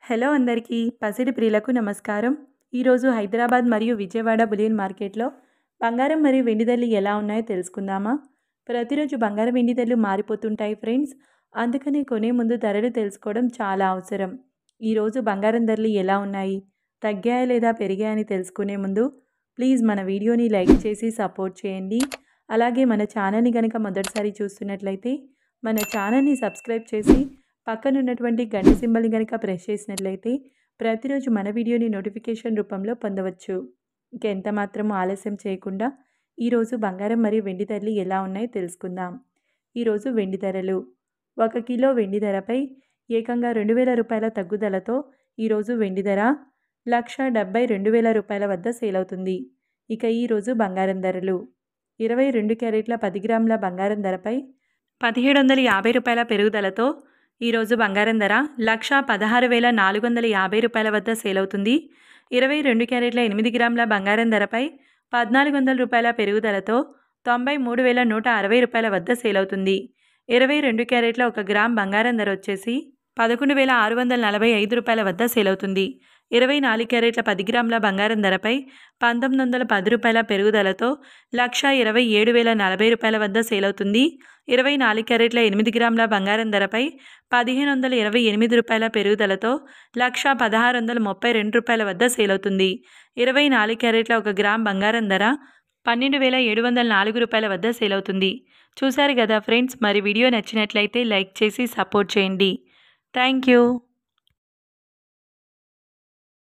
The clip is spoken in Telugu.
హలో అందరికీ పసిడి ప్రియులకు నమస్కారం. ఈరోజు హైదరాబాద్ మరియు విజయవాడ బులియన్ మార్కెట్లో బంగారం మరియు వెండి ధరలు ఎలా ఉన్నాయో తెలుసుకుందామా? ప్రతిరోజు బంగారం వెండి ధరలు మారిపోతుంటాయి ఫ్రెండ్స్. అందుకనే కొనే ముందు ధరలు తెలుసుకోవడం చాలా అవసరం. ఈరోజు బంగారం ధరలు ఎలా ఉన్నాయి, తగ్గాయా లేదా పెరిగాయని తెలుసుకునే ముందు ప్లీజ్ మన వీడియోని లైక్ చేసి సపోర్ట్ చేయండి. అలాగే మన ఛానల్ని కనుక మొదటిసారి చూస్తున్నట్లయితే మన ఛానల్ని సబ్స్క్రైబ్ చేసి పక్కనున్నటువంటి గంట సింబల్ని కనుక ప్రెస్ చేసినట్లయితే ప్రతిరోజు మన వీడియోని నోటిఫికేషన్ రూపంలో పొందవచ్చు. ఇక ఎంత మాత్రం ఆలస్యం చేయకుండా ఈరోజు బంగారం మరియు వెండి ధరలు ఎలా ఉన్నాయో తెలుసుకుందాం. ఈరోజు వెండి ధరలు 1 కిలో వెండి ధరపై ఏకంగా 2,000 రూపాయల తగ్గుదలతో ఈరోజు వెండి ధర 1,72,000 రూపాయల వద్ద సేల్ అవుతుంది. ఇక ఈరోజు బంగారం ధరలు 22 క్యారెట్ల 10 గ్రాముల బంగారం ధరపై 1,750 రూపాయల పెరుగుదలతో ఈరోజు బంగారం ధర 1,16,450 రూపాయల వద్ద సేల్ అవుతుంది. 22 క్యారెట్ల 8 గ్రాముల బంగారం ధరపై 1,400 రూపాయల పెరుగుదలతో 93,160 రూపాయల వద్ద సేల్ అవుతుంది. 22 క్యారెట్ల 1 గ్రామ్ బంగారం ధర వచ్చేసి 11,645 రూపాయల వద్ద సేల్ అవుతుంది. 24 క్యారెట్ల 10 గ్రాముల బంగారం ధరపై 1,910 రూపాయల పెరుగుదలతో 1,27,040 రూపాయల వద్ద సేల్ అవుతుంది. 24 క్యారెట్ల 8 గ్రాముల బంగారం ధరపై 1,528 రూపాయల పెరుగుదలతో 1,1632 రూపాయల వద్ద సేల్ అవుతుంది. 24 క్యారెట్ల 1 గ్రామ్ బంగారం ధర 12,704 రూపాయల వద్ద సేల్ అవుతుంది. చూశారు కదా ఫ్రెండ్స్, మరి వీడియో నచ్చినట్లయితే లైక్ చేసి సపోర్ట్ చేయండి. Thank you.